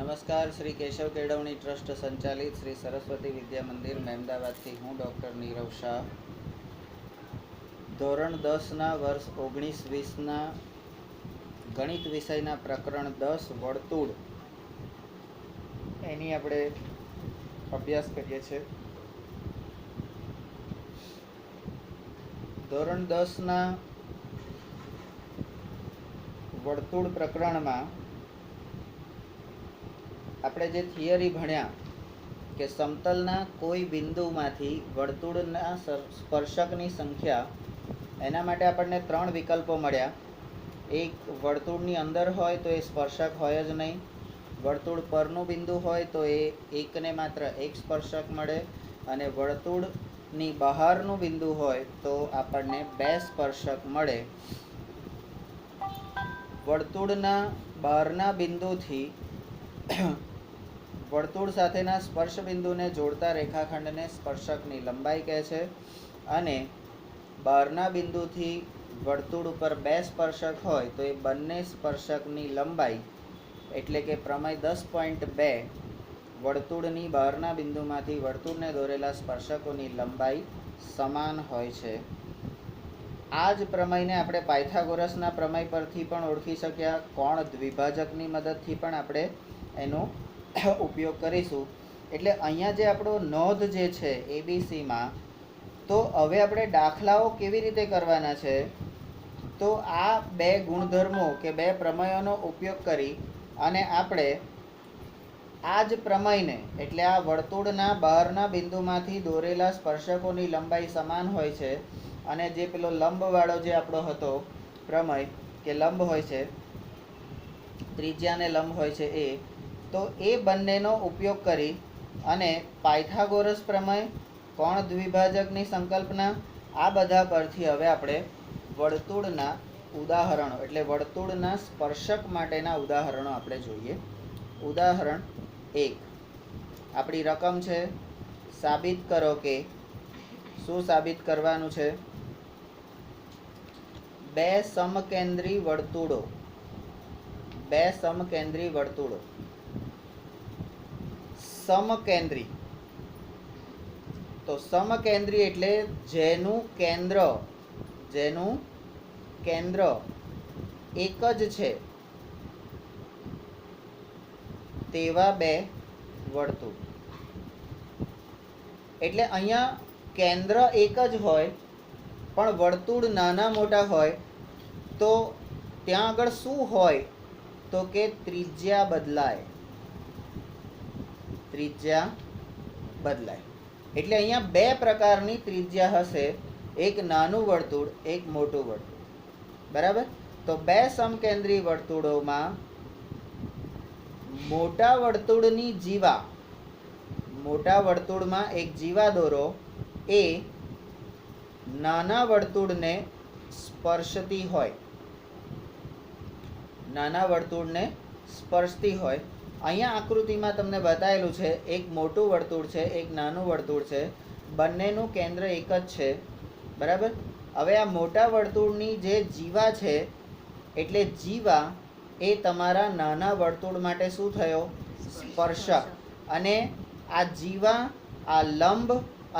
નમસ્કાર. શ્રી કેશવ કેળવણી ટ્રસ્ટ સંચાલિત શ્રી સરસ્વતી વિદ્યા મંદિર મહેમદાવાદથી હું ડૉક્ટર નીરવ શાહ. ધોરણ 10ના વર્ષ 19-20ના ગણિત વિષયના પ્રકરણ 10 વર્તુળ એની આપણે અભ્યાસ કરીએ છીએ. ધોરણ 10ના વર્તુળ પ્રકરણમાં આપણે જે થિયરી ભણ્યા કે સમતલના કોઈ બિંદુમાંથી વર્તુળના સ્પર્શકની સંખ્યા, એના માટે આપણને 3 વિકલ્પો મળ્યા. એક, વર્તુળની અંદર હોય તો એ સ્પર્શક હોય જ નહીં. વર્તુળ પરનું બિંદુ હોય તો એ એકને માત્ર એક સ્પર્શક મળે, અને વર્તુળની બહારનું બિંદુ હોય તો આપણને 2 સ્પર્શક મળે. વર્તુળના બહારના બિંદુથી વર્તુળ સાથેના સ્પર્શ બિંદુને જોડતા રેખાખંડને સ્પર્શકની લંબાઈ કહે છે, અને બહારના બિંદુથી વર્તુળ ઉપર 2 સ્પર્શક હોય તો એ બંને સ્પર્શકની લંબાઈ એટલે કે પ્રમેય 10.2 વર્તુળની બહારના બિંદુમાંથી વર્તુળને દોરેલા સ્પર્શકોની લંબાઈ સમાન હોય છે. આ જ પ્રમેયને આપણે પાયથાગોરસના પ્રમેય પરથી પણ ઓળખી શક્યા. કોણ દ્વિભાજકની મદદથી પણ આપણે એનો ઉપયોગ કરીશું. એટલે અહીંયા જે આપણો નોંધ જે છે એબીસીમાં, તો હવે આપણે દાખલાઓ કેવી રીતે કરવાના છે, તો આ 2 ગુણધર્મો કે 2 પ્રમેયોનો ઉપયોગ કરી અને આપણે આ જ પ્રમેયને, એટલે આ વર્તુળના બહારના બિંદુમાંથી દોરેલા સ્પર્શકોની લંબાઈ સમાન હોય છે, અને જે પેલો લંબવાળો જે આપણો હતો પ્રમેય કે લંબ હોય છે, ત્રિજ્યાને લંબ હોય છે, તો એ બંનેનો ઉપયોગ કરી અને પાયથાગોરસ પ્રમેય, કોણ દ્વિભાજકની સંકલ્પના, આ બધા પરથી હવે આપણે વર્તુળના ઉદાહરણો એટલે વર્તુળના સ્પર્શક માટેના ઉદાહરણો આપણે જોઈએ. ઉદાહરણ 1, આપણી રકમ છે સાબિત કરો કે. શું સાબિત કરવાનું છે? 2 સમકેન્દ્રી વર્તુળો, 2 સમકેન્દ્રી વર્તુળો. સમકેન્દ્રી, તો સમકેન્દ્રી એટલે જેનું કેન્દ્ર એક જ છે તેવા 2 વર્તુળ. એટલે અહીંયા કેન્દ્ર એક જ હોય પણ વર્તુળ નાના મોટા હોય તો ત્યાં આગળ શું હોય, તો કે ત્રિજ્યા બદલાય. ત્રિજ્યા બદલાય એટલે અહીંયા 2 પ્રકારની ત્રિજ્યા હશે, એક નાનું વર્તુળ, એક મોટું વર્તુળ. બરાબર? તો 2 સમકેન્દ્રી વર્તુળોમાં મોટા વર્તુળની જીવા, મોટા વર્તુળમાં એક જીવા દોરો, એ નાના વર્તુળને સ્પર્શતી હોય, નાના વર્તુળને સ્પર્શતી હોય. અહીંયા આકૃતિમાં તમને બતાવેલું છે, એક મોટું વર્તુળ છે, એક નાનું વર્તુળ છે, બંનેનું કેન્દ્ર એક જ છે. બરાબર? હવે આ મોટા વર્તુળની જે જીવા છે, એટલે જીવા એ તમારા નાના વર્તુળ માટે શું થયો? સ્પર્શક. અને આ જીવા, આ લંબ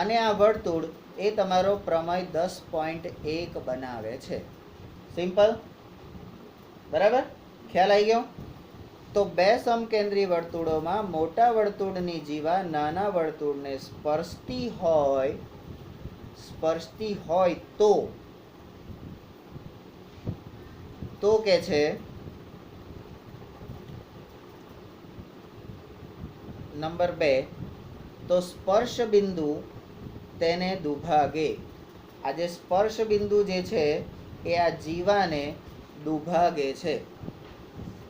અને આ વર્તુળ એ તમારો પ્રમેય 10.1 બનાવે છે. સિમ્પલ. બરાબર? ખ્યાલ આવી ગયો? તો 2 સમકેન્દ્રી વર્તુળોમાં મોટા વર્તુળની જીવા નાના વર્તુળને સ્પર્શતી હોય તો કે છે નંબર 2, તો સ્પર્શ બિંદુ તેને દુભાગે. આ જે સ્પર્શ બિંદુ જે છે એ આ જીવાને દુભાગે છે,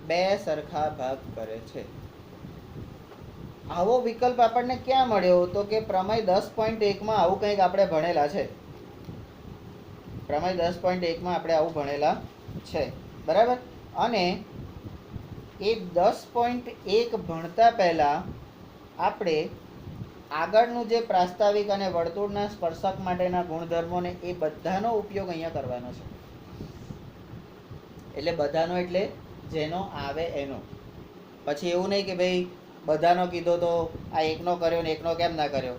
2 સરખા ભાગ કરે છે. આવો વિકલ્પ આપણને ક્યાં મળ્યો? તો કે પ્રમેય 10.1માં આવું કંઈક આપણે ભણેલા છે. પ્રમેય 10.1માં આપણે આવું ભણેલા છે. બરાબર? અને એ 10.1 ભણતા પહેલા આપણે આગળનું જે પ્રાસ્તાવિક અને વર્તુળના સ્પર્શક માટેના ગુણધર્મોને એ બધાનો ઉપયોગ અહીંયા કરવાનો છે. એટલે બધાનો એટલે જેનો આવે એનો. પછી એવું નહીં કે ભાઈ બધાનો કીધો તો આ એકનો કર્યો ને એકનો કેમ ના કર્યો,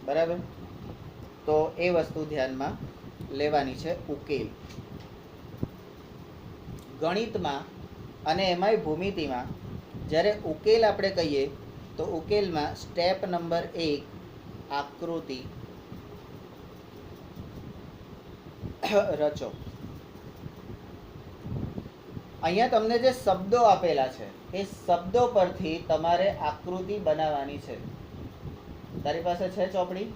બરાબર. તો એ વસ્તુ ધ્યાનમાં લેવાની છે. ઉકેલ ગણિતમાં અને એમાંય ભૂમિતિમાં જ્યારે ઉકેલ આપણે કહીએ તો ઉકેલમાં સ્ટેપ નંબર 1 આકૃતિ રચો. અહીંયા તમને જે શબ્દો આપેલા છે એ શબ્દો પરથી તમારે આકૃતિ બનાવવાની છે. તારી પાસે છે ચોપડી?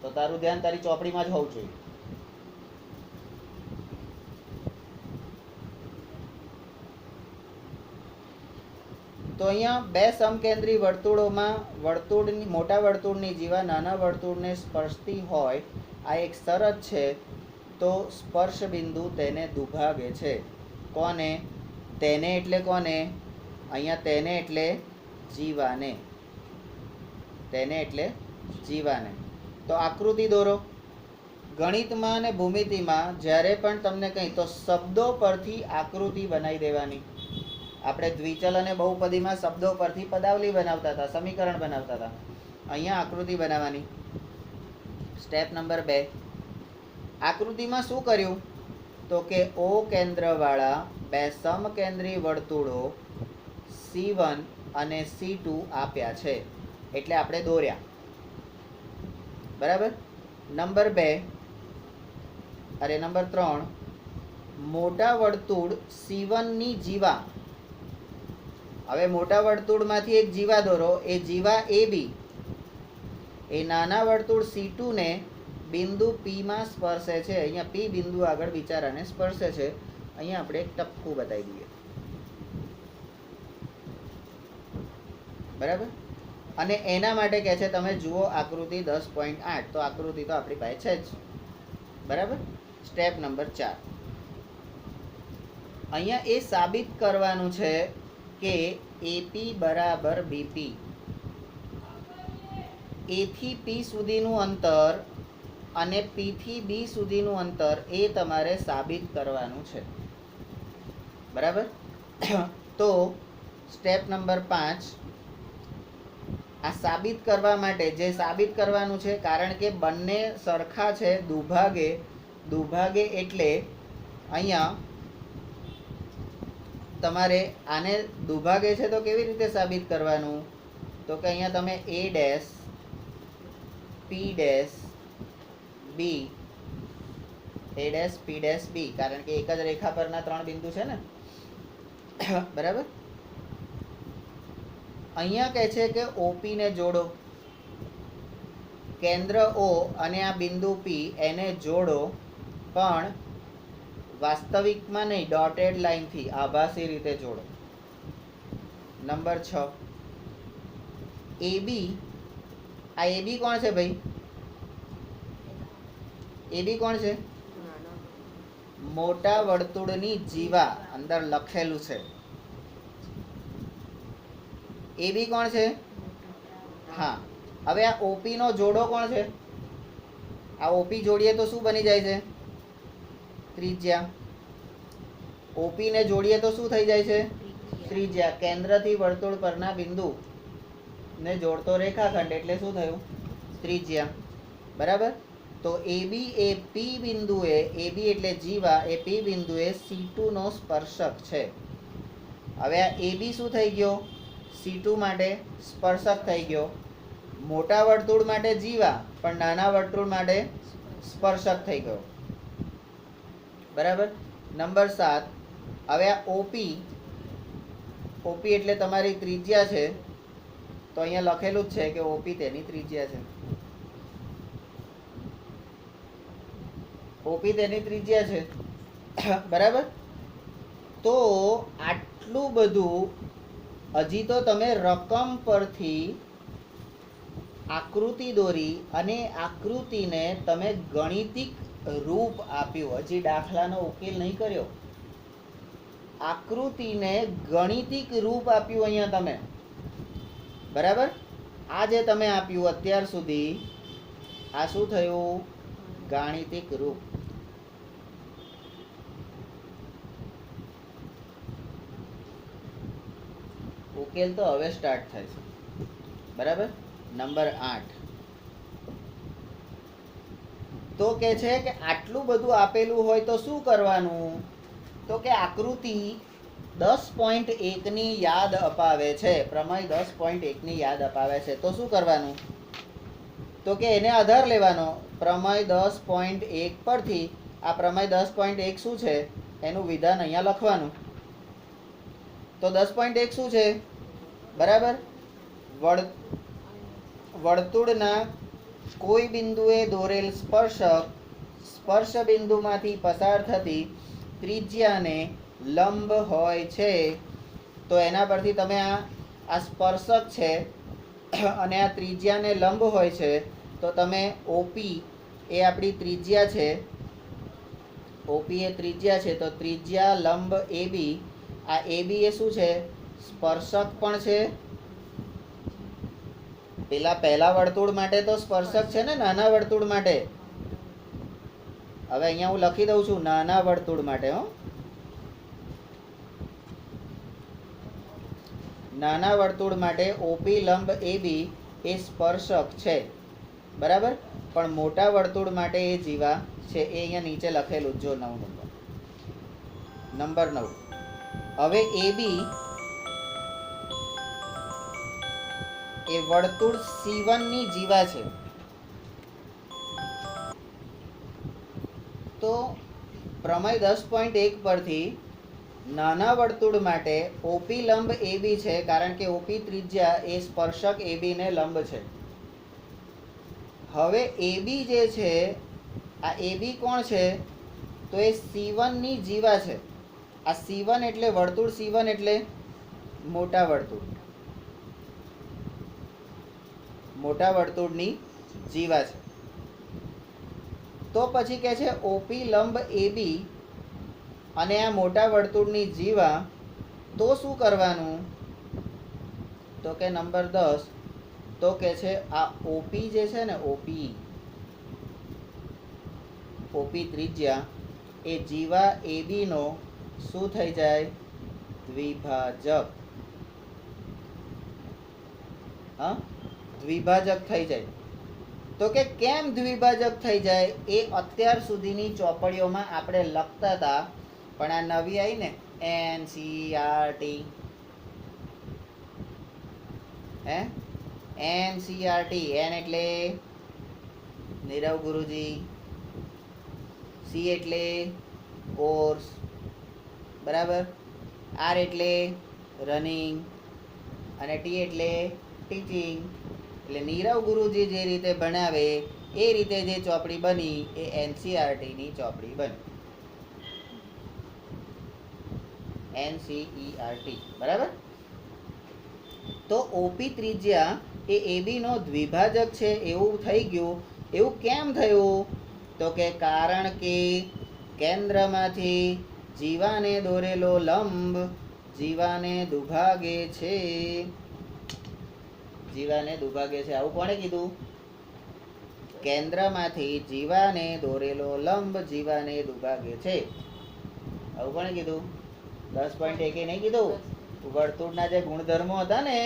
તો તારું ધ્યાન તારી ચોપડીમાં જ હોવું જોઈએ. તો અહીંયા બે સમકેન્દ્રી વર્તુળોમાં વર્તુળની મોટા વર્તુળની જીવા નાના વર્તુળને સ્પર્શતી હોય આ એક શરત છે. તો સ્પર્શ બિંદુ તેને દુભાગે છે. કોને? તેને એટલે કોને? અહીંયા તેને એટલે જીવાને. તેને એટલે જીવાને. તો આકૃતિ દોરો. ગણિતમાં અને ભૂમિતિમાં જ્યારે પણ તમને કંઈ તો શબ્દો પરથી આકૃતિ બનાવી દેવાની. આપણે દ્વિચલ અને બહુપદીમાં શબ્દો પરથી પદાવલી બનાવતા હતા, સમીકરણ બનાવતા હતા. અહીંયા આકૃતિ બનાવવાની. સ્ટેપ નંબર 2 આકૃતિમાં શું કર્યું તો કે O કેન્દ્રવાળા બે સમકેન્દ્રી વર્તુળો C1 અને C2 આપ્યા છે એટલે આપણે દોર્યા, બરાબર. નંબર 3 મોટા વર્તુળ C1 ની જીવા. હવે મોટા વર્તુળમાંથી એક જીવા દોરો. એ જીવા AB એ નાના વર્તુળ C2 ને બિંદુ P માં સ્પર્શે છે. અહીંયા P બિંદુ આગળ બિચારાને સ્પર્શે છે. અહીંયા આપણે એક ટપકું બતાવી દઈએ, બરાબર. અને એના માટે કહે છે તમે જુઓ આકૃતિ 10.8. તો આકૃતિ તો આપણી પાસે છે જ, બરાબર. સ્ટેપ નંબર 4 અહીંયા એ સાબિત કરવાનું છે કે AP બરાબર BP. A થી P સુધીનું અંતર અને P થી B સુધીનું અંતર એ તમારે સાબિત કરવાનું છે, બરાબર. તો સ્ટેપ નંબર 5 આ સાબિત કરવા માટે જે સાબિત કરવાનું છે, કારણ કે બંને સરખા છે, દુભાગે એટલે અહીંયા તમારે આને દુભાગે છે તો કેવી રીતે સાબિત કરવાનું? તો કે અહીંયા તમે A dash P dash B A dash P dash B, કારણ કે એક જ રેખા પરના 3 બિંદુ છે ને, બરાબર. અહીંયા કહે છે કે OP ને જોડો. કેન્દ્ર O અને આ બિંદુ P એને જોડો, પણ વાસ્તવિકમાં નહીં, ડોટેડ લાઈનથી આભાસી રીતે જોડો. Number 6 AB. આ AB કોણ છે ભાઈ? AB કોણ છે? મોટા વર્તુળની જીવા. અંદર લખેલું છે. AB કોણ છે? હા. હવે આ OP નો જોડો કોણ છે? આ OP જોડીએ તો શું બની જાય છે? ત્રિજ્યા. OP ને જોડીએ તો શું થઈ જાય છે? ત્રિજ્યા. કેન્દ્રથી વર્તુળ પરના બિંદુ ને જોડતો રેખાખંડ એટલે શું થયું? ત્રિજ્યા, બરાબર. તો AB એ P બિંદુએ, AB એટલે જીવા એ P બિંદુએ C2 નો સ્પર્શક છે. હવે આ AB શું થઈ ગયો? C2 માટે સ્પર્શક થઈ ગયો. મોટા વર્તુળ માટે જીવા, પણ નાના વર્તુળ માટે સ્પર્શક થઈ ગયો, બરાબર. નંબર 7 હવે આ OP એટલે તમારી ત્રિજ્યા છે. તો અહીંયા લખેલું જ છે કે OP તેની ત્રિજ્યા છે. OP તેની ત્રિજ્યા છે, બરાબર. તો આટલું બધું હજી તો તમે રકમ પરથી આકૃતિ દોરી અને આકૃતિને તમે ગણિતિક રૂપ આપ્યું. હજી દાખલાનો ઉકેલ નહીં કર્યો, આકૃતિને ગણિતિક રૂપ આપ્યું અહીંયા તમે, બરાબર. આ જે તમે આપ્યું અત્યાર સુધી, આ શું થયું? ગાણિતિક રૂપ. ઉકેલ તો હવે સ્ટાર્ટ થાય છે. બરાબર. નંબર 8 તો કે છે કે આટલું બધું આપેલું હોય તો શું કરવાનું? તો કે આકૃતિ 10.1 ની યાદ અપાવે છે. પ્રમેય 10.1 ની યાદ અપાવે છે. તો શું કરવાનું? તો કે એને આધાર લેવાનો. પ્રમેય 10.1 પરથી આ પ્રમેય 10.1 શું છે એનું વિધાન અહીંયા લખવાનું. તો 10.1 શું છે? બરાબર. વર્તુળના કોઈ બિંદુએ દોરેલ સ્પર્શ બિંદુમાંથી પસાર થતી ત્રિજ્યાને લંબ હોય છે. તો એના પરથી તમે આ સ્પર્શક છે અને આ ત્રિજ્યાને લંબ હોય છે તો તમે ઓપી એ આપણી ત્રિજ્યા છે. ઓપી એ ત્રિજ્યા છે તો ત્રિજ્યા લંબ એબી. આ એબી એ શું છે? સ્પર્શક પણ છે. પહેલા વર્તુળ માટે તો સ્પર્શક છે ને, નાના વર્તુળ માટે. હવે અહીંયા હું લખી દઉં છું નાના વર્તુળ માટે. નાના વર્તુળ માટે ઓપી લંબ એબી એ સ્પર્શક છે. બરાબર. પણ મોટા વર્તુળ માટે એ જીવા છે. એ અહીંયા નીચે લખેલું જો 9 નંબર 9. હવે એબી એ વર્તુળ C1 ની જીવા છે. તો પ્રમેય 10.1 પરથી નાના વર્તુળ માટે ઓપી લંબ એબી છે, કારણ કે ઓપી ત્રિજ્યા એ સ્પર્શક એબી ને લંબ છે. હવે એબી જે છે આ એબી કોણ છે? તો એ C1 ની જીવા છે. આ C1 એટલે વર્તુળ C1 એટલે મોટા વર્તુળ, મોટા વર્તુળની જીવા છે. તો પછી કે છે ઓપી લંબ એબી અને આ મોટા વર્તુળની જીવા. તો શું કરવાનું? તો કે નંબર 10 તો કે છે આ ઓપી જે છે ને ઓપી ત્રિજ્યા એ જીવા એબી નો શું થઈ જાય? દ્વિભાજક. દ્વિભાજક થઈ જાય. તો કે કેમ દ્વિભાજક થઈ જાય એ અત્યાર સુધીની ચોપડીઓમાં આપણે લખતા હતા, પણ આ નવી આવી ને એનસીઈઆરટી એનસીઈઆરટી. એન એટલે નીરવ ગુરુજી, સી એટલે કોર્સ, બરાબર, આર એટલે રનિંગ અને ટી એટલે ટીચિંગ. એટલે નીરવ ગુરુજી જે રીતે ભણાવે એ રીતે જે ચોપડી બની એ એનસીઈઆરટીની ચોપડી બની. એનસીઈઆરટી. બરાબર. તો ઓપી ત્રિજ્યા એ એબી નો દ્વિભાજક છે એવું થઈ ગયું. એવું કેમ થયું? તો કે કારણ કે કેન્દ્રમાંથી જીવાને દોરેલો લંબ જીવાને દુભાગે છે. જીવાને દુભાગે છે. આવું કોણે કીધું? કેન્દ્રમાંથી જીવાને દોરેલો લંબ જીવાને દુભાગે છે. આવું કોણે કીધું? 10.1 નહીં કીધું? વર્તુળના જે ગુણધર્મો હતા ને,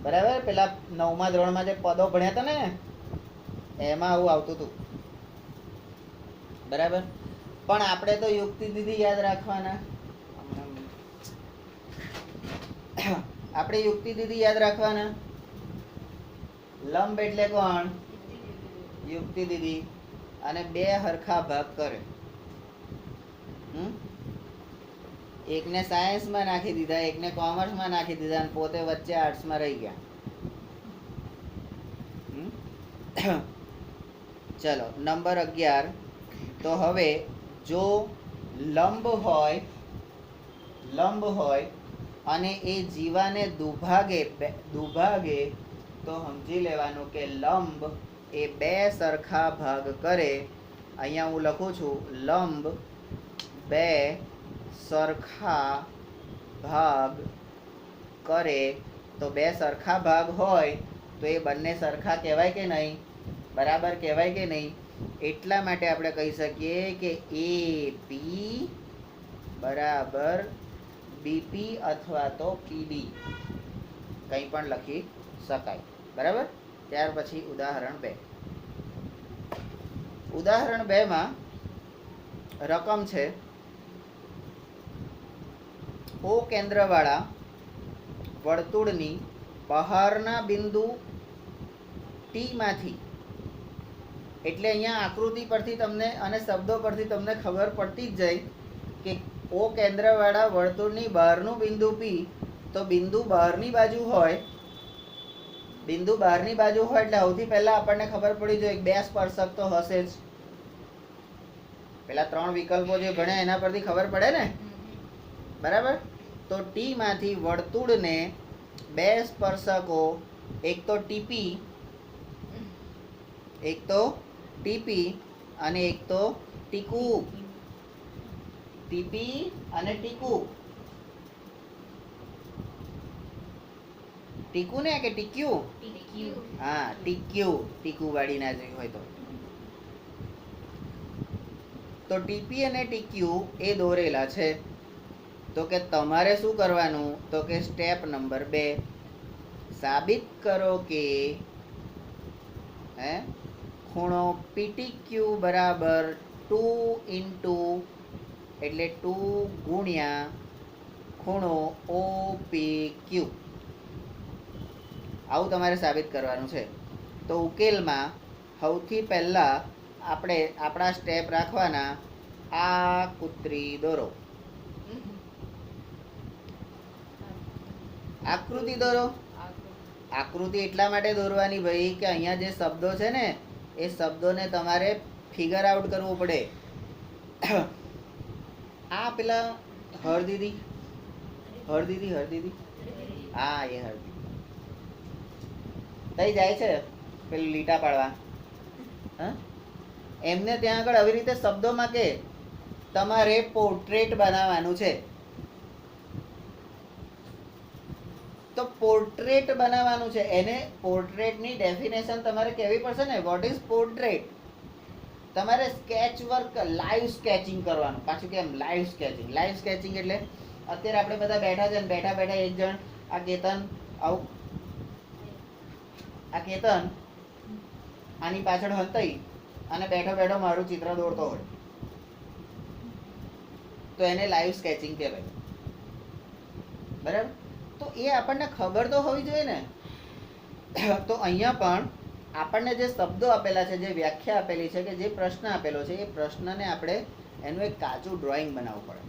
બરાબર, પેલા 9મા ધોરણમાં જે પદો ભણ્યા હતા ને એમાં આવું આવતું હતું. બરાબર. પણ આપણે તો યુક્તિ દીધી યાદ રાખવાના. આપણે યુક્તિ દીધી યાદ રાખવાના. લંબ એટલે કોણ? યુક્તિ દીધી. અને બે હરખા ભાગ કરે. એકને સાયન્સમાં નાખી દીધા, એકને કોમર્સમાં નાખી દીધા અને પોતે વચ્ચે આર્ટ્સમાં રહી ગયા. ચલો નંબર 11. તો હવે જો લંબ હોય અને એ જીવાને દુભાગે તો સમજી લેવાનું કે લંબ એ બે સરખા ભાગ કરે. અહીંયા હું લખું છું લંબ બે સરખા ભાગ કરે. તો બે સરખા ભાગ હોય તો એ બંને સરખા કહેવાય કે નહીં? બરાબર કહેવાય કે નહીં? એટલા માટે આપણે કહી શકીએ કે એ પી બરાબર બીપી અથવા તો પીબી. કંઈ પણ લખી શકાય. બરાબર. ત્યાર પછી ઉદાહરણ 2. ઉદાહરણ 2 માં રકમ છે ઓ કેન્દ્રવાળા વર્તુળની બહારના બિંદુ ટી માંથી, એટલે અહીંયા આકૃતિ પરથી તમને અને શબ્દો પરથી તમને ખબર પડતી જ જાય કે ઓ કેન્દ્રવાળા વર્તુળની બહારનું બિંદુ પી, તો બિંદુ બહારની બાજુ હોય, બિંદુ બહારની બાજુ હોય એટલે સૌથી પહેલા આપણને ખબર પડી જોઈએ બે સ્પર્શક તો હશે જ. પેલા 3 વિકલ્પો જે ભણ્યા એના પરથી ખબર પડે ને. બરાબર. તો ટી માંથી વર્તુળને બે સ્પર્શકો, એક તો ટીપી અને એક તો ટીકુ. ટીપી અને ટીકુ. ટીકુ ને કે ટીક્યુ? હા, ટીક્યુ. ટીકુ વાળી ના જોઈ હોય તો ટીપી અને ટીક્યુ એ દોરેલા છે. તો કે તમારે શું કરવાનું? તો કે સ્ટેપ નંબર 2, સાબિત કરો કે ખૂણો પીટીક્યુ બરાબર 2 એટલે 2 ગુણ્યા ખૂણો ઓપીક્યુ. આવું તમારે સાબિત કરવાનું છે. તો ઉકેલમાં સૌથી પહેલા આપણે આપણા સ્ટેપ રાખવાના. આ કૂતરી દોરો, આકૃતિ દોરો. આકૃતિ એટલા માટે દોરવાની ભાઈ કે અહીંયા જે શબ્દો છે ને એ શબ્દોને તમારે ફિગર આઉટ કરવું પડે. આ પેલા હરદીદી, હા એ હરદીદી થઈ જાય છે પેલું લીટા પાડવા. એમને ત્યાં આગળ આવી રીતે શબ્દોમાં કે તમારે પોર્ટ્રેટ બનાવવાનું છે. તો પોર્ટ્રેટ બનાવવાનું છે. એને પોર્ટ્રેટની ડેફિનેશન તમારે કહેવી પડશે ને. What is portrait? તમારે સ્કેચ વર્ક, લાઈવ સ્કેચિંગ કરવાનું. પાછું કેમ લાઈવ સ્કેચિંગ? લાઈવ સ્કેચિંગ એટલે અત્યારે આપણે બધા બેઠા છે ને બેઠા બેઠા એક જણ આ કેતન આવું, આ કેતન આની પાછળ હંતાઈ અને બેઠો બેઠો મારું ચિત્ર દોરતો હોય તો એને લાઈવ સ્કેચિંગ કહેવાય. બરાબર. તો એ આપણને ખબર તો હોવી જોઈએ ને. તો અહીંયા પણ આપણને જે શબ્દો આપેલા છે, જે વ્યાખ્યા આપેલી છે, કે જે પ્રશ્ન આપેલો છે, એ પ્રશ્નને આપણે એનું એક કાચું ડ્રોઈંગ બનાવવું પડે.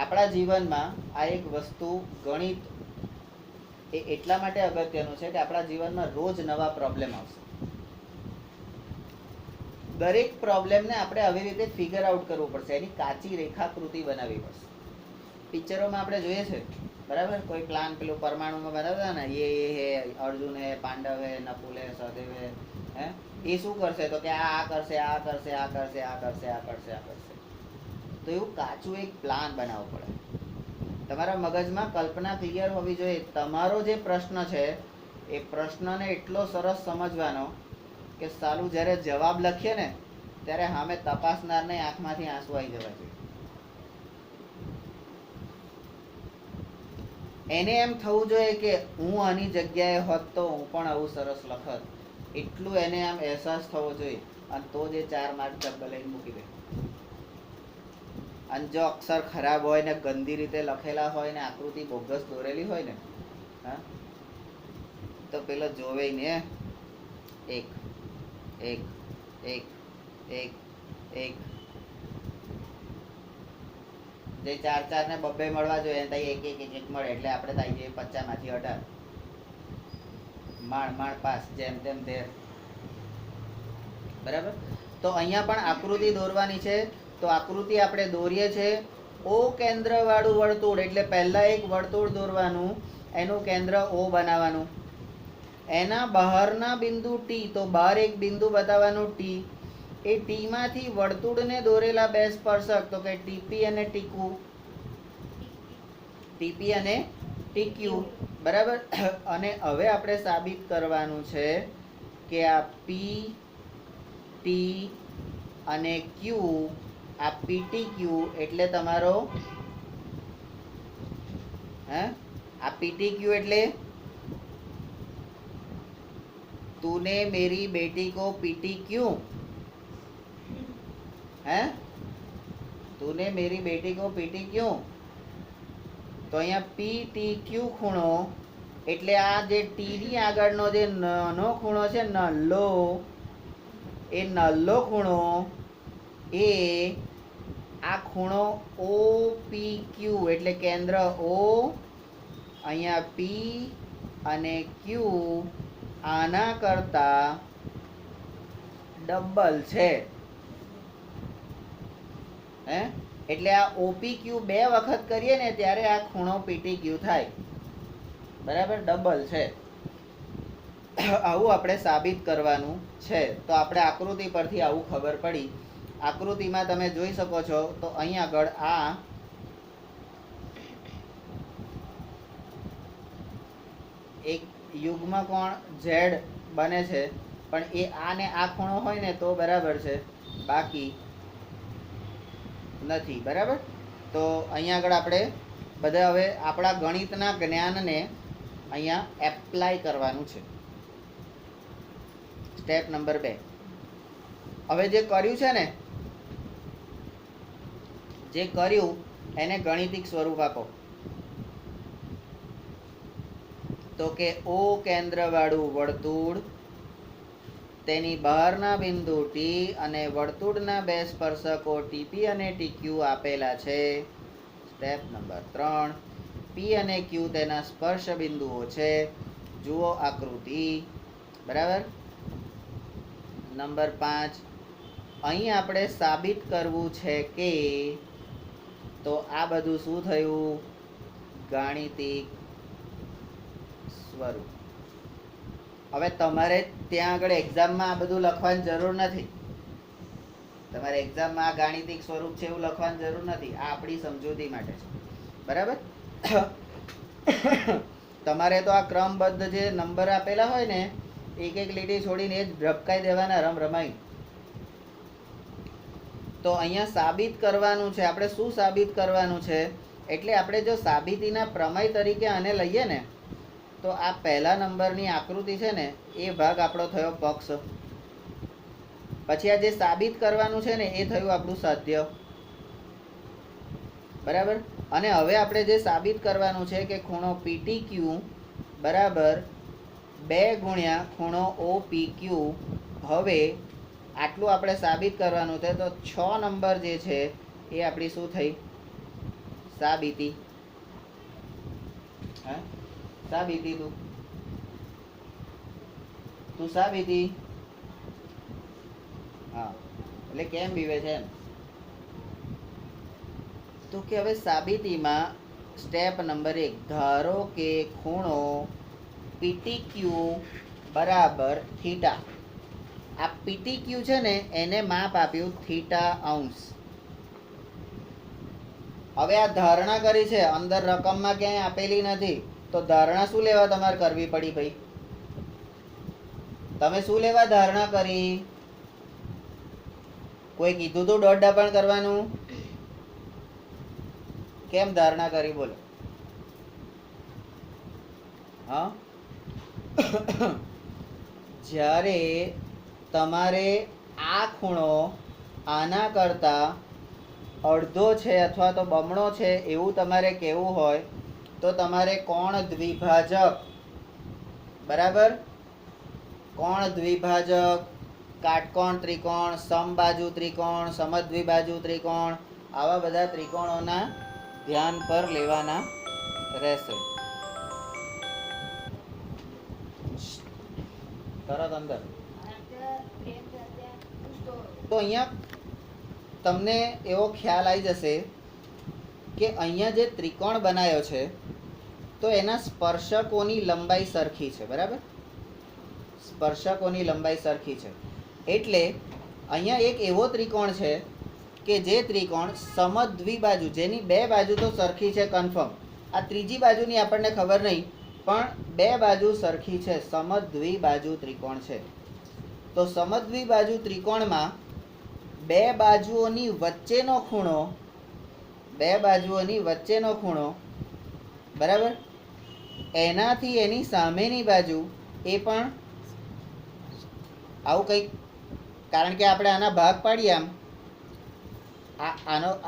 આપણા જીવનમાં આ એક વસ્તુ ગણિત એ એટલા માટે અગત્યનું છે કે આપણા જીવનમાં રોજ નવા પ્રોબ્લેમ આવશે. દરેક પ્રોબ્લેમને આપણે આવી રીતે ફિગર આઉટ કરવું પડશે, એની કાચી રેખાકૃતિ બનાવવી પડશે. પિક્ચરોમાં આપણે જોઈએ છે, બરાબર, કોઈ પ્લાન પેલું પરમાણુમાં બનાવતા ને, એ હે અર્જુન હે, પાંડવ હે, નકુલ હે, સહદેવ હે, એ શું કરશે? તો કે આ કરશે, આ કરશે, આ કરશે, આ કરશે, આ કરશે, આ કરશે. તો એવું કાચું એક પ્લાન બનાવવો પડે. તમારા મગજમાં કલ્પના ક્લિયર હોવી જોઈએ. તમારો જે પ્રશ્ન છે એ પ્રશ્નને એટલો સરસ સમજવાનો કે સાલું જ્યારે જવાબ લખીએ ને ત્યારે સામે તપાસનારને આંખમાંથી આંસુ આવી જવા જોઈએ. એને એમ થવું જોઈએ કે હું આની જગ્યાએ હોત તો હું પણ આવું સરસ લખત. એટલું એને આમ અહેસાસ થવો જોઈએ. અને તો જે 4 માર્ક ડબલ લઈને મૂકી દે. અને જો અક્ષર ખરાબ હોય ને ગંદી રીતે લખેલા હોય ને આકૃતિ બોગસ દોરેલી હોય ને, હા, તો પેલો જોવે ને એક એક એક એક એક જે 4 ને 2 મળવા જોઈએ એને એક એક એક એક મળે એટલે આપણે થઈ જઈએ 50 માંથી 18. માણ પાસ, જેમ તેમ ધેર. બરાબર. તો અહીંયા પણ આકૃતિ દોરવાની છે. તો આકૃતિ આપણે દોરીએ છીએ. ઓ કેન્દ્ર વાળું વર્તુળ એટલે પહેલા એક વર્તુળ દોરવાનું, એનું કેન્દ્ર ઓ બનાવવાનું, એના બહારના બિંદુ ટી, તો બહાર એક બિંદુ બતાવવાનું ટી. એ ટી માંથી વર્તુળને દોરેલા બે સ્પર્શક, તો કે ટીપી અને ટીકુ, ટીપી અને ટીક્યુ. બરાબર. અને હવે આપણે સાબિત કરવાનું છે કે આ પી ટી અને ક્યુ, આ પીટી ક્યુ એટલે તમારો આ PTQ એટલે तूने मेरी बेटी को पीटी क्यों? हैं? तूने मेरी बेटी को पीटी क्यों? તો અહીંયા PTQ ખૂણો એટલે આ જે T ની આગળનો જે નાનો ખૂણો છે નલ્લો, એ નલ્લો ખૂણો એ આ ખૂણો OPQ એટલે કેન્દ્ર O, અહીંયા P અને Q આના કરતા ડબલ છે. હે એટલે આ OPQ બે વખત કરીએ ને ત્યારે આ ખૂણો PTQ થાય. બરાબર, ડબલ છે. આવું આપણે સાબિત કરવાનું છે. તો આપણે આકૃતિ પરથી આવું ખબર પડી. આકૃતિમાં તમે જોઈ શકો છો તો અહીં આગળ આ એક યુગ્મ કોણ Z બને છે, પણ એ આ ને આ ખૂણો હોય ને તો બરાબર છે, બાકી નથી. બરાબર, તો અહીંયા આગળ આપણે બધા હવે આપણા ગણિતના જ્ઞાનને અહીંયા એપ્લાય કરવાનું છે. Step number 2. હવે જે કર્યું છે ને, જે કર્યું એને ગણિતિક સ્વરૂપ આપો. તો કે O કેન્દ્રવાળું વર્તુળ, તેની બહારના બિંદુ T અને વર્તુળના બે સ્પર્શકો TP અને TQ આપેલા છે. Step number 3. P અને Q તેના સ્પર્શ બિંદુઓ છે. જુઓ આકૃતિ. બરાબર. નંબર 5. અહીં આપણે સાબિત કરવું છે કે, તો આ બધું શું થયું? ગાણિતિક સ્વરૂપ. હવે તમારે ત્યાં આગળ એક્ઝામમાં આ બધું લખવાની જરૂર નથી. તમારે એક્ઝામમાં આ ગાણિતિક સ્વરૂપ છે એવું લખવાની જરૂર નથી. આ આપણી સમજૂતી માટે છે. બરાબર. તમારે તો આ ક્રમબદ્ધ જે નંબર આપેલા હોય ને, એક એક લીટી છોડીને એ જ ઝપકાઈ દેવાના રમાઈ. તો અહીંયા સાબિત કરવાનું છે. આપણે શું સાબિત કરવાનું છે? એટલે આપણે જો સાબિતીના પ્રમેય તરીકે આને લઈએ ને, તો આ પહેલા નંબરની આકૃતિ છે ને, એ ભાગ આપણો થયો પક્ષ. પછી આ જે સાબિત કરવાનું છે ને, એ થયું આપણું સાધ્ય. બરાબર. અને હવે આપણે જે સાબિત કરવાનું છે કે ખૂણો PTQ બરાબર 2 ગુણ્યા ખૂણો OPQ. હવે આટલું આપણે સાબિત કરવાનું છે. તો 6 નંબર જે છે એ આપણી શું થઈ? સાબિતી. હા, સાબિતી. તું સાબિતી. હા, એટલે કેમ બીવે છે? તો કે હવે સાબિતીમાં સ્ટેપ નંબર 1. ધારો કે ખૂણો PTQ બરાબર થીટા. આ PTQ છે ને, એને માપ આપ્યું θ અંશ. હવે આ ધારણા કરી છે, અંદર રકમમાં ક્યાંય આપેલી નથી. તો ધારણા શું લેવા તમારે કરવી પડી ભાઈ? તમે શું લેવા ધારણા કરી? કોઈ કીધું તું દોઢ ડાપણ કરવાનું? કેમ ધારણા કરી? બોલો. હા, જ્યારે તમારે આ ખૂણો આના કરતા અડધો છે અથવા તો બમણો છે એવું તમારે કહેવું હોય, તો તમારે કોણ દ્વિભાજક, બરાબર, કોણ દ્વિભાજક, કાટકોણ ત્રિકોણ, સમબાજુ ત્રિકોણ, સમદ્વિબાજુ ત્રિકોણ, આવા બધા ત્રિકોણોના ધ્યાન પર લેવાના રહેશે. તરત અંદર. તો અહીંયા તમને એવો ખ્યાલ આવી જશે કે અહીંયા જે ત્રિકોણ બનાવ્યો છે, તો એના સ્પર્શકોની લંબાઈ સરખી છે. બરાબર, સ્પર્શકોની લંબાઈ સરખી છે. એટલે અહીંયા એક એવો ત્રિકોણ છે કે જે ત્રિકોણ સમદ્વિબાજુ, જેની બે બાજુ તો સરખી છે કન્ફર્મ. આ ત્રીજી બાજુની આપણને ખબર નહીં, પણ બે બાજુ સરખી છે. સમદ્વિબાજુ ત્રિકોણ છે. તો સમદ્વિબાજુ ત્રિકોણમાં બે બાજુઓની વચ્ચેનો ખૂણો, બે બાજુઓની વચ્ચેનો ખૂણો, બરાબર, એનાથી એની સામેની બાજુ એ પણ આવું કંઈક, કારણ કે આપણે આના ભાગ પાડીએ આમ,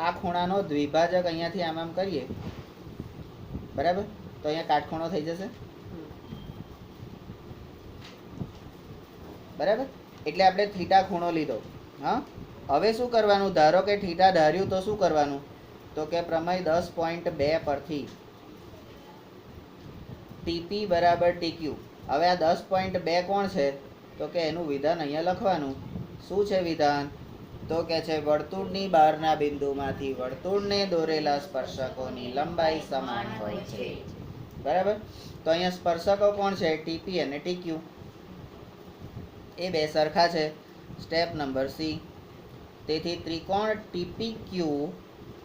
આ ખૂણાનો દ્વિભાજક અહીંયાથી આમ આમ કરીએ, બરાબર, તો અહીંયા કાટખૂણો થઈ જશે, બરાબર. એટલે આપણે થીટા ખૂણો લીધો. હા, હવે શું કરવાનું? ધારો કે થીટા ધાર્યું તો શું કરવાનું? તો કે પ્રમેય 10.2 પરથી ટીપી બરાબર ટીક્યુ. હવે આ 10.2 કોણ છે? તો કે એનું વિધાન અહીંયા લખવાનું. શું છે વિધાન? તો કે છે વર્તુળની બહારના બિંદુમાંથી વર્તુળને દોરેલા સ્પર્શકોની લંબાઈ સમાન હોય છે. બરાબર. તો અહીંયા સ્પર્શકો કોણ છે? ટીપી અને ટીક્યુ. એ બે સરખા છે. Step number C. તેથી ત્રિકોણ ટીપી ક્યુ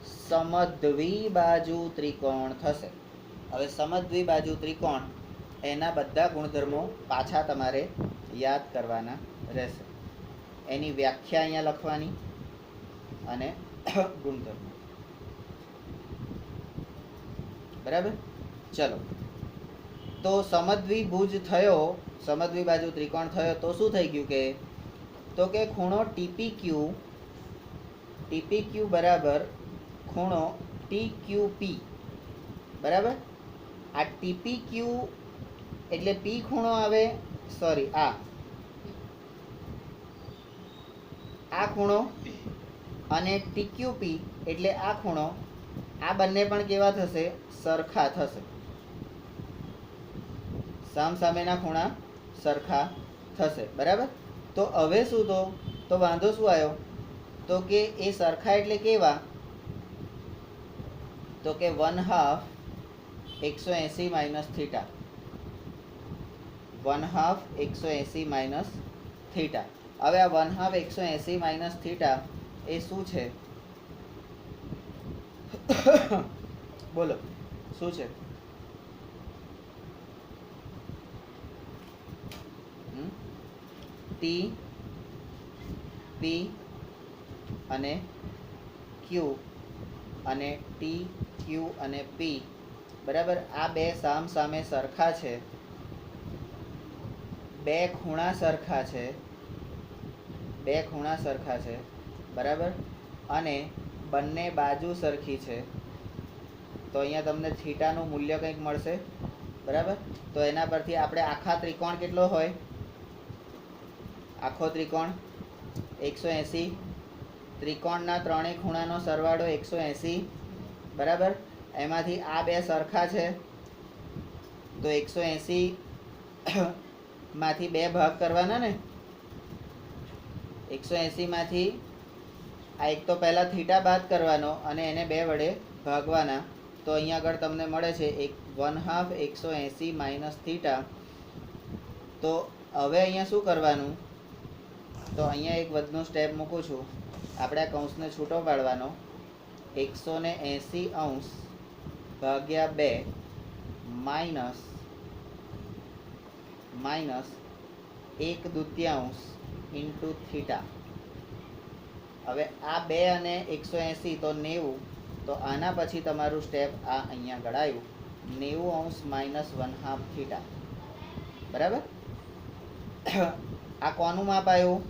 સમદ્વિબાજુ ત્રિકોણ થશે. હવે સમદ્વિબાજુ ત્રિકોણ, એના બધા ગુણધર્મો પાછા તમારે યાદ કરવાના રહેશે. એની વ્યાખ્યા અહીંયા લખવાની અને ગુણધર્મો. બરાબર. ચલો, તો સમદ્વિભુજ થયો, સમદ્વિબાજુ ત્રિકોણ થયો તો શું થઈ ગયું? કે તો કે ખૂણો ટીપી ક્યુ બરાબર ખૂણો TQP. બરાબર. આ ટીપી ક્યુ એટલે પી ખૂણો આવે, સોરી, આ ખૂણો, અને TQP એટલે આ ખૂણો, આ બંને પણ કેવા થશે? સરખા થશે. સામસામેના ખૂણા સરખા થશે. બરાબર. તો હવે શું? તો વાંધો શું આવ્યો? તો કે એ સરખા એટલે કેવા? તો કે 1/2 180 માઇનસ થીટા. 1/2 180 minus theta. હવે આ 1/2 180 માઇનસ થીટા એ શું છે? બોલો શું છે? ટી પી અને ક્યુ અને ટી ક્યુ અને પી. બરાબર. આ બે સામ સામે સરખા છે, બે ખૂણા સરખા છે, બે ખૂણા સરખા છે. બરાબર. અને બંને બાજુ સરખી છે. તો અહીંયા તમને થીટાનું મૂલ્ય કંઈક મળશે. બરાબર. તો એના પરથી આપણે આખા ત્રિકોણ કેટલો હોય? આખો ત્રિકોણ 180. ત્રિકોણના ત્રણેય ખૂણાનો સરવાળો 180. બરાબર. એમાંથી આ બે સરખા છે, તો 180 માંથી બે ભાગ કરવાના ને. 180 માંથી આ એક તો પહેલા થીટા બાદ કરવાનો અને એને બે વડે ભાગવાના. તો અહીંયા આગળ તમને મળે છે 1/2 180 માઇનસ થીટા. તો હવે અહીંયા શું કરવાનું? તો અહીંયા એક વધનું સ્ટેપ મૂકું છું. આપણે આ કૌંસને છૂટો પાડવાનો. 180 ભાગ્યા 2 માઇનસ 1/2 ઇન્ટુ થીટા. હવે આ 2 અને 180 તો 90. તો આના પછી તમારું સ્ટેપ આ અહીંયા ગળાયું 90° માઇનસ 1/2 થીટા. બરાબર. આ કોનું માપ આવ્યું?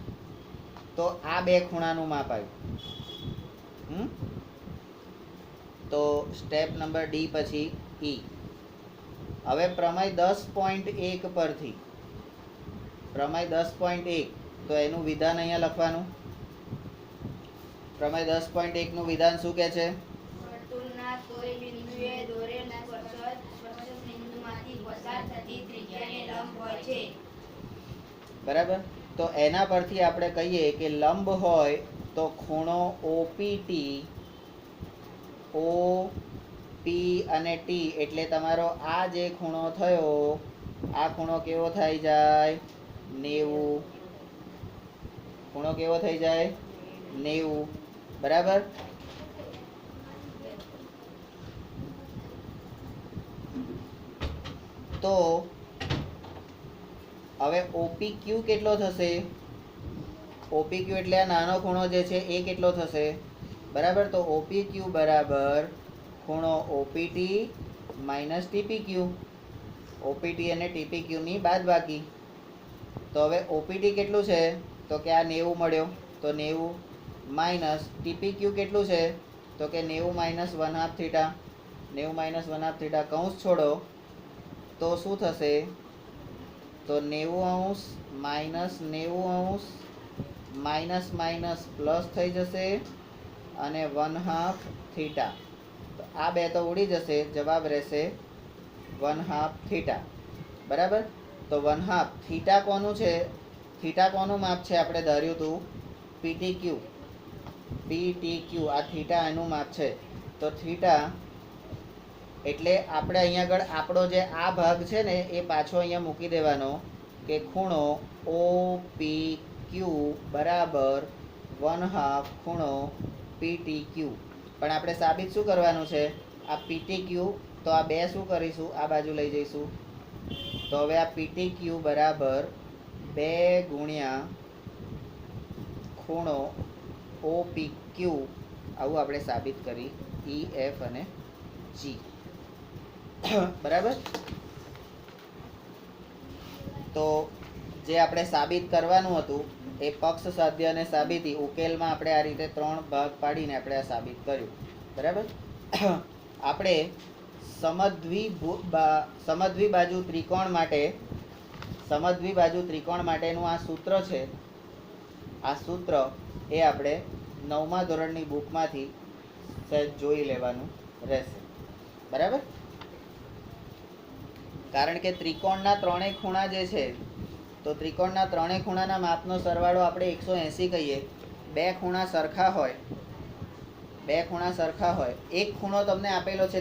તો આ બે ખૂણાનું માપ આવ્યું. તો સ્ટેપ નંબર ડી પછી ઈ. હવે પ્રમેય 10.1 પરથી, પ્રમેય 10.1, તો એનું વિધાન અહીંયા લખવાનું. પ્રમેય 10.1 નું વિધાન શું કહે છે? વર્તુળના કોઈ બિંદુએ દોરેલા સ્પર્શક બિંદુમાંથી પસાર થતી ત્રિજ્યાને લંબ હોય છે. બરાબર. તો એના પરથી આપણે કહીએ કે લંબ હોય તો ખૂણો OPT, OP અને T એટલે તમારો આ જે ખૂણો થયો, આ ખૂણો કેવો થઈ જાય? 90. ખૂણો કેવો થઈ જાય? 90. બરાબર. તો હવે OPQ કેટલો થશે? OPQ એટલે આ નાનો ખૂણો જે છે એ કેટલો થશે? બરાબર. તો OPQ બરાબર ખૂણો OPT માઇનસ TPQ. ઓપીટી અને ટીપીક્યુની બાદબાકી. તો હવે ઓપીટી કેટલું છે તો કે આ 90 મળ્યો, તો 90 માઇનસ ટીપીક્યુ કેટલું છે તો કે 90 માઇનસ 1/2 થીટા. 90 માઇનસ 1/2 થીટા કૌંસ છોડો તો શું થશે, તો 90° માઇનસ 90° માઇનસ માઇનસ પ્લસ થઈ જશે અને 1/2 થીટા. તો આ બે તો ઉડી જશે, જવાબ રહેશે 1/2 થીટા. બરાબર. તો 1/2 થીટા કોનું છે, થીટા કોનું માપ છે, આપણે ધાર્યું હતું પીટીક્યુ. પીટીક્યુ આ થીટા એનું માપ છે. તો થીટા એટલે આપણે અહીંયા આગળ આપણો જે આ ભાગ છે ને એ પાછો અહીંયા મૂકી દેવાનો કે ખૂણો OPQ બરાબર 1/2 ખૂણો PTQ. પણ આપણે સાબિત શું કરવાનું છે, આ PTQ તો આ બે શું કરીશું, આ બાજુ લઈ જઈશું. તો હવે આ PTQ બરાબર 2 ગુણ્યા ખૂણો OPQ આવું આપણે સાબિત કરી EF અને G. બરાબર. તો જે આપણે સાબિત કરવાનું હતું એ પક્ષ સાધ્ય અને સાબિતી ઉકેલમાં આપણે આ રીતે 3 ભાગ પાડીને આપણે આ સાબિત કર્યું. બરાબર. આપણે સમદ્વિ બાજુ ત્રિકોણ માટેનું આ સૂત્ર છે. આ સૂત્ર એ આપણે 9મા ધોરણની બુકમાંથી સહેજ જોઈ લેવાનું રહેશે. બરાબર. કારણ કે ત્રિકોણના ત્રણેય ખૂણા જે છે તો ત્રિકોણના ત્રણેય ખૂણાના માપનો સરવાળો આપણે 180 કહીએ. બે ખૂણા સરખા હોય, એક ખૂણો તમને આપેલો છે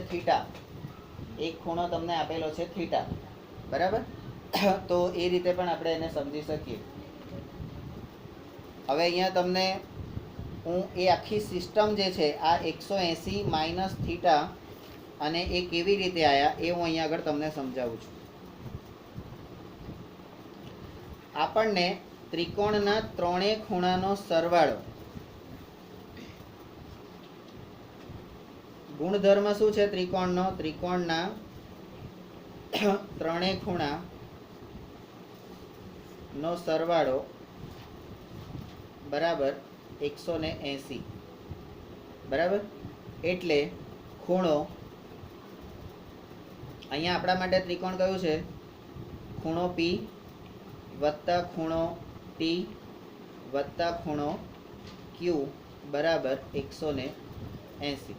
થીટા, બરાબર. તો એ રીતે પણ આપણે એને સમજી શકીએ. હવે અહીંયા તમને હું એ આખી સિસ્ટમ જે છે આ 180 માઇનસ થીટા અને એ કેવી રીતે આવ્યા એ હું અહીંયા આગળ તમને સમજાવું છું. આપણને ત્રિકોણના ત્રણેય ખૂણાનો સરવાળો, ગુણધર્મ શું છે ત્રિકોણનો, ત્રિકોણના ત્રણેય ખૂણાનો સરવાળો બરાબર 180. બરાબર. એટલે ખૂણો અહીંયા આપણા માટે ત્રિકોણ કયું છે, ખૂણો P વત્તા ખૂણો T વત્તા ખૂણો Q બરાબર 180.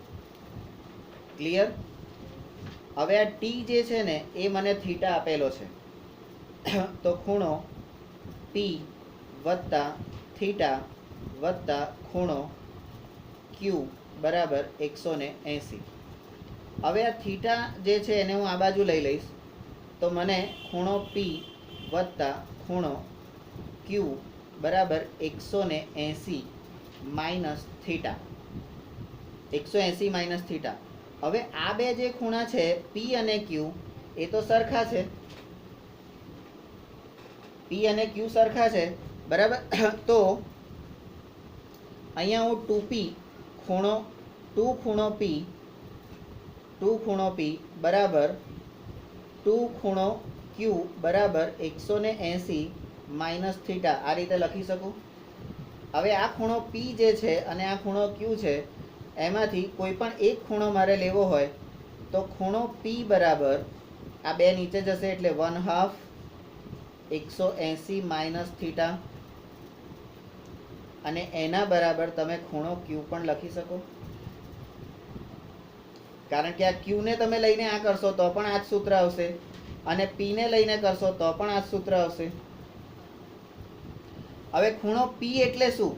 ક્લિયર. હવે આ T જે છે ને એ મને થીટા આપેલો છે. તો ખૂણો P વત્તા થીટા વત્તા ખૂણો Q બરાબર 180. હવે આ થીટા જે છે એને હું આ બાજુ લઈ લઈશ તો મને ખૂણો P વત્તા ખૂણો Q બરાબર 180 માઇનસ થીટા. 180 minus theta. હવે આ બે જે ખૂણા છે P અને Q એ તો સરખા છે, P અને Q સરખા છે. બરાબર. તો અહીંયા હું 2P ખૂણો 2 ખૂણો P બરાબર 2 ખૂણો Q બરાબર 180 માઇનસ થીટા આ રીતે લખી શકું. હવે આ ખૂણો P જે છે અને આ ખૂણો Q છે એમાંથી કોઈ પણ એક ખૂણો મારે લેવો હોય તો ખૂણો P બરાબર આ બે નીચે જશે એટલે 1/2 180 માઇનસ થીટા અને એના બરાબર તમે ખૂણો Q પણ લખી શકો. કારણ કે આ Q ને તમે લઈને આ કરશો તો પણ આ જ સૂત્ર આવશે અને P ને લઈને કરશો તો પણ આ જ સૂત્ર આવશે. હવે ખૂણો P એટલે શું,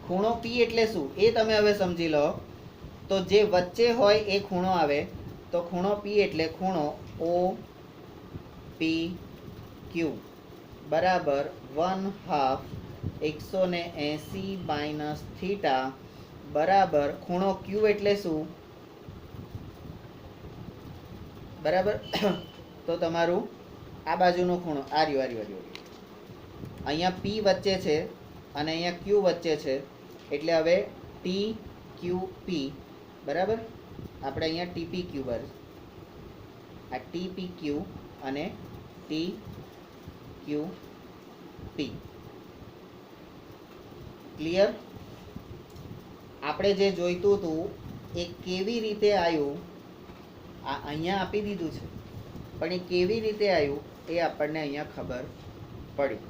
ખૂણો P એટલે શું એ તમે હવે સમજી લો. તો જે વચ્ચે હોય એ ખૂણો આવે. તો ખૂણો P એટલે ખૂણો OPQ બરાબર 1/2 180 માઇનસ થીટા બરાબર ખૂણો Q એટલે શું, બરાબર. તો તમારું આ બાજુનો ખૂણો આ રહ્યો અહીંયા P વચ્ચે છે અને અહીંયા Q વચ્ચે છે એટલે હવે TQP બરાબર. આપણે અહીંયા TPQ આ TPQ અને ટી ક્યુ પી. ક્લિયર? આપણે જે જોઈતું હતું એ કેવી રીતે આવ્યું આ અહીંયા આપી દીધું છે, પણ એ કેવી રીતે આવ્યું એ આપણને અહીંયા ખબર પડી.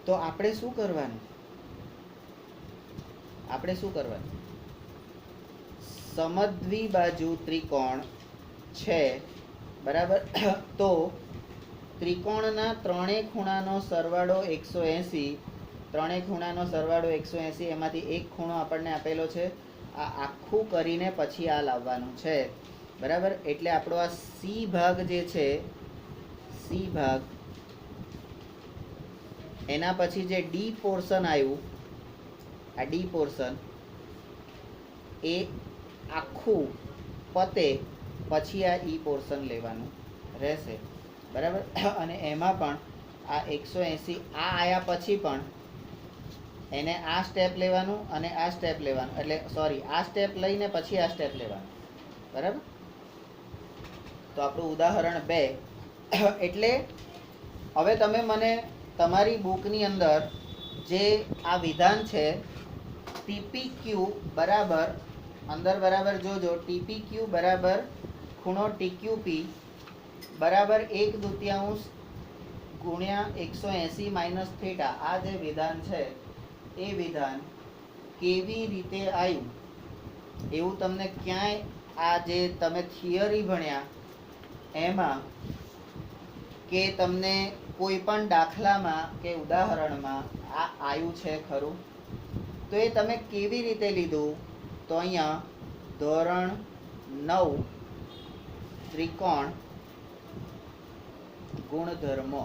તો આપણે શું કરવાનું? સમદ્વિબાજુ ત્રિકોણ છે, બરાબર? તો ત્રિકોણના ત્રણેય ખૂણાનો સરવાળો 180, ત્રણેય ખૂણાનો સરવાળો 180, એમાંથી એક ખૂણો આપણને આપેલો છે. આ આખું કરીને પછી આ લાવવાનું છે, બરાબર? એટલે આપણો આ સી ભાગ જે છે, સી ભાગ, એના પછી જે ડી પોર્શન આવ્યું, આ ડી પોર્શન એ આખું પતે પછી આ ઈ પોર્શન લેવાનું રહેશે, બરાબર? અને એમાં પણ આ 180 આ આવ્યા પછી પણ એને આ સ્ટેપ લેવાનું અને આ સ્ટેપ લેવાનું, એટલે સોરી, આ સ્ટેપ લઈને પછી આ સ્ટેપ લેવાનું, બરાબર? તો આપણું ઉદાહરણ 2. એટલે હવે તમે મને તમારી બુકની અંદર જે આ વિધાન છે TPQ બરાબર, અંદર બરાબર જોજો, TPQ બરાબર ખૂણો TQP બરાબર 1/2 ગુણ્યા 180 માઇનસ થીટા. આ જે વિધાન છે એ વિધાન કેવી રીતે આવ્યું એવું તમને ક્યાંય આ જે તમે થિયરી ભણ્યા એમાં કે તમને કોઈ પણ દાખલામાં કે ઉદાહરણમાં આ આવ્યું છે ખરું? તો એ તમે કેવી રીતે લીધું? તો અહીંયા ધોરણ 9 ત્રિકોણ ગુણધર્મો,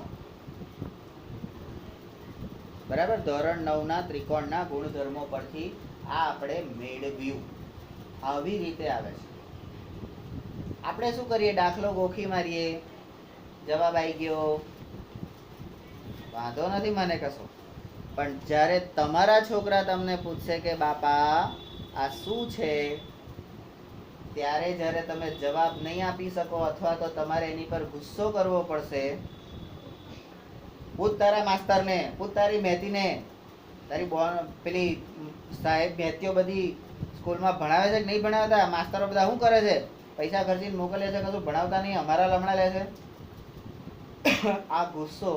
બરાબર? ધોરણ 9 ના ત્રિકોણના ગુણધર્મો પરથી આ આપણે મેળવ્યું. આવી રીતે આવે છે. આપણે શું કરીએ? દાખલો ગોખી મારીએ, જવાબ આવી ગયો, વાંધો નથી મને કશો. પણ જ્યારે તમારા છોકરા તમને પૂછશે કે બાપા આ શું છે, ત્યારે જ્યારે તમે જવાબ નહીં આપી શકો અથવા તો તમારે એની પર ગુસ્સો કરવો પડશે, પૂછ તારા માસ્તરને, પૂછ તારી મહેતીને, તારી પેલી સાહેબ મહેતીઓ બધી સ્કૂલમાં ભણાવે છે કે નહીં ભણાવતા? માસ્તરો બધા શું કરે છે? પૈસા ખર્ચીને મોકલે છે, કશું ભણાવતા નહીં, અમારા લમણા લે છે. આ ગુસ્સો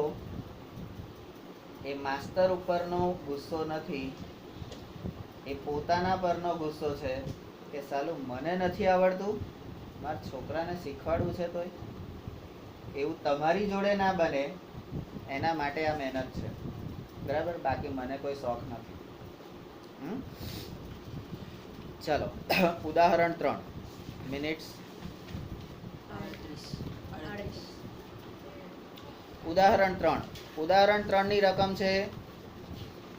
એ માસ્તર ઉપરનો ગુસ્સો નથી, એ પોતાના પરનો ગુસ્સો છે કે સાલું મને નથી આવડતું, મારા છોકરાને શીખવાડવું છે તોય એવું તમારી જોડે ના બને એના માટે આ મહેનત છે, બરાબર? બાકી મને કોઈ શોખ નથી. ચલો ઉદાહરણ 3 મિનિટ્સ. ઉદાહરણ 3 ની રકમ છે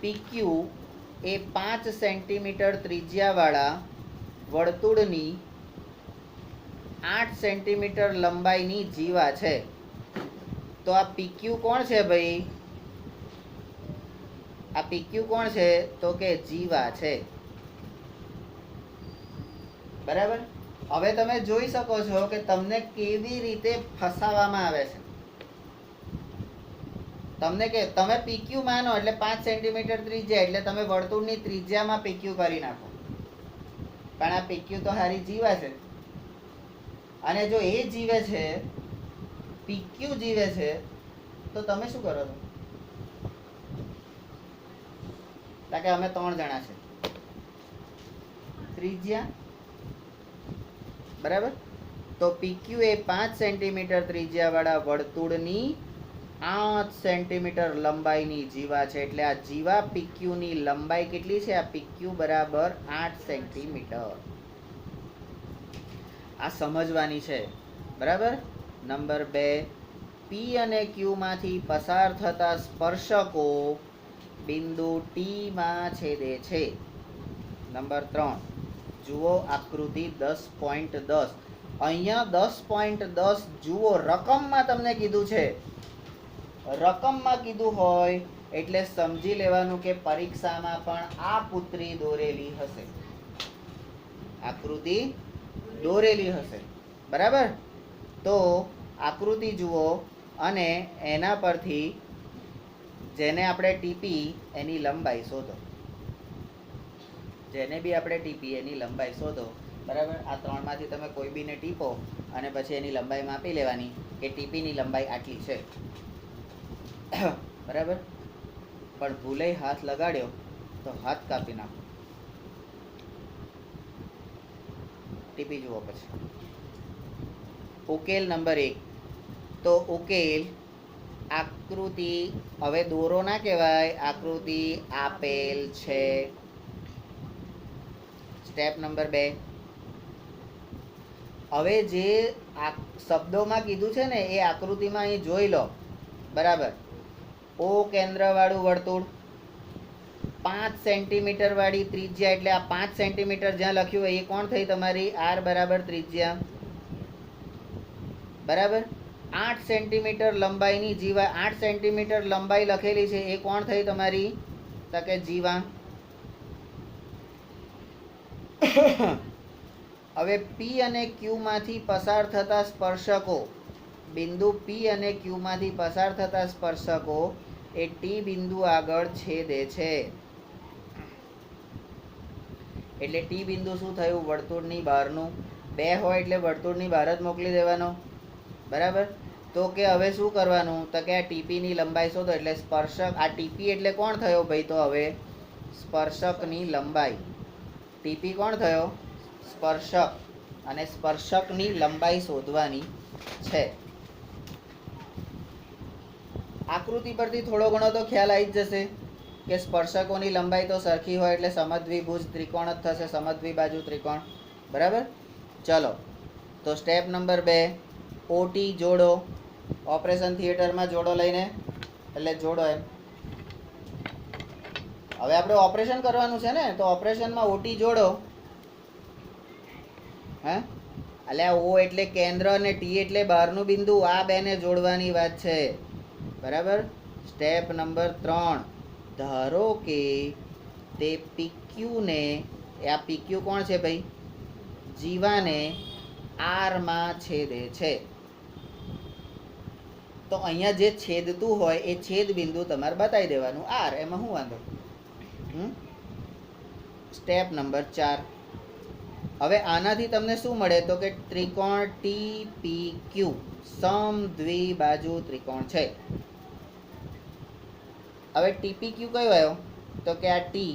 PQ એ 5 સેન્ટીમીટર ત્રિજ્યાવાળા વર્તુળની 8 સેન્ટીમીટર લંબાઈની જીવા છે. તો આ PQ કોણ છે ભાઈ? આ PQ કોણ છે? તો કે જીવા છે, બરાબર? હવે તમે જોઈ શકો છો કે તમને કેવી રીતે ફસાવવામાં આવે છે. તમને કે તમે PQ માનો એટલે 5 સેન્ટીમીટર ત્રિજ્યા, એટલે તમે વર્તુળની ત્રિજ્યામાં PQ કરી નાખો. પણ આ PQ તો હારી જીવા છે, અને જો એ જીવે છે, PQ જીવે છે, તો તમે શું કરો છો? કે અમે 3 જણા છે, ત્રિજ્યા, બરાબર? તો PQ એ 5 સેન્ટીમીટર ત્રિજ્યાવાળા વર્તુળની 8 સેન્ટીમીટર લંબાઈની જીવા છે. એટલે આ જીવા PQ ની લંબાઈ કેટલી છે? આ PQ બરાબર 8 સેન્ટીમીટર. આ સમજવાની છે, બરાબર? નંબર 2, P અને Q માંથી પસાર થતા સ્પર્શકો બિંદુ T માં છેદે છે. નંબર 3 જુઓ આકૃતિ 10.10. અહીંયા 10.10 જુઓ, રકમમાં તમને કીધું છે. રકમમાં કીધું હોય એટલે સમજી લેવાનું કે પરીક્ષામાં પણ આ પુત્રી દોરેલી હશે, આકૃતિ દોરેલી હશે, બરાબર? તો આકૃતિ જુઓ અને એના પરથી જેને આપણે ટીપી એની લંબાઈ શોધો. જેને બી આપણે ટીપી એની લંબાઈ શોધો. બરાબર. આ ત્રણમાંથી તમે કોઈ બીને ટીપો અને પછી એની લંબાઈ માપી લેવાની કે ટીપીની લંબાઈ આટલી છે. બરાબર. પણ ભૂલે હાથ લગાડ્યો તો હાથ કાપી નાખો. ટીપી જુઓ પછી. ઉકેલ નંબર 1. તો ઉકેલ આકૃતિ, હવે દોરો ના કહેવાય, આકૃતિ આપેલ છે. Step number 2. હવે જે શબ્દોમાં કીધું છે ને એ આકૃતિમાં અહીં જોઈ લો. બરાબર. ઓ કેન્દ્રવાળું વર્તુળ, 5 સેન્ટીમીટર વાળી ત્રિજ્યા, એટલે આ 5 સેન્ટીમીટર જ્યાં લખ્યું હોય એ કોણ થઈ તમારી? આર બરાબર ત્રિજ્યા. બરાબર. 8 સેન્ટીમીટર લંબાઈની જીવા, 8 સેન્ટીમીટર લંબાઈ લખેલી છે એ કોણ થઈ તમારી? તો કે જીવા. હવે પી અને ક્યુ માંથી પસાર થતા સ્પર્શકો, બિંદુ પી અને ક્યુ માંથી પસાર થતા સ્પર્શકો એ ટી બિંદુ આગળ છેદે છે. એટલે ટી બિંદુ શું થયું? વર્તુળની બહારનું. 2 હોય એટલે વર્તુળની બહાર જ મોકલી દેવાનો. બરાબર. તો કે હવે શું કરવાનું? તો કે આ ટીપીની લંબાઈ શોધો. એટલે સ્પર્શક, આ ટીપી એટલે કોણ થયો ભાઈ? તો હવે સ્પર્શકની લંબાઈ. ટીપી કોણ થયો? સ્પર્શક. અને સ્પર્શકની લંબાઈ શોધવાની છે. આકૃતિ પરથી થોડો ઘણો તો ખ્યાલ આવી જ જશે કે સ્પર્શકોની લંબાઈ તો સરખી હોય એટલે સમદ્વિભુજ ત્રિકોણ જ થશે, સમદ્વિબાજુ ત્રિકોણ. બરાબર. ચલો તો સ્ટેપ નંબર 2, ઓટી જોડો. ઓપરેશન થિયેટરમાં જોડો લઈને, એટલે જોડો એમ. હવે આપણે ઓપરેશન કરવાનું છે ને, તો ઓપરેશનમાં ઓટી જોડો. હે, એટલે ઓ એટલે કેન્દ્ર અને ટી એટલે બહારનું બિંદુ. આ બેને જોડવાની વાત છે. બરાબર. સ્ટેપ નંબર 3, ધારો કે તે પીક્યુ ને, આ પીક્યુ કોણ છે ભાઈ? જીવાને આરમાં છેદે છે. તો અહીંયા જે છેદતું હોય એ છેદ બિંદુ તમારે બતાવી દેવાનું આર. એમાં શું વાંધો? Step number 4. હવે આનાથી તમને શું મળે? તો કે ત્રિકોણ ટી પી ક્યુ સમદ્વિબાજુ ત્રિકોણ છે. હવે ટીપી ક્યુ કયો આવ્યો? તો કે આ ટી,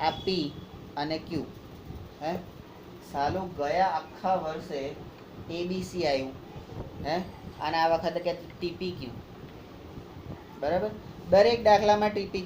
આ પી અને ક્યુ. હે, સાલું ગયા આખા વર્ષે એબીસી આવ્યું. હે, અને આ વખતે કે ટીપી ક્યુ. બરાબર. દરેક દાખલામાં ટીપી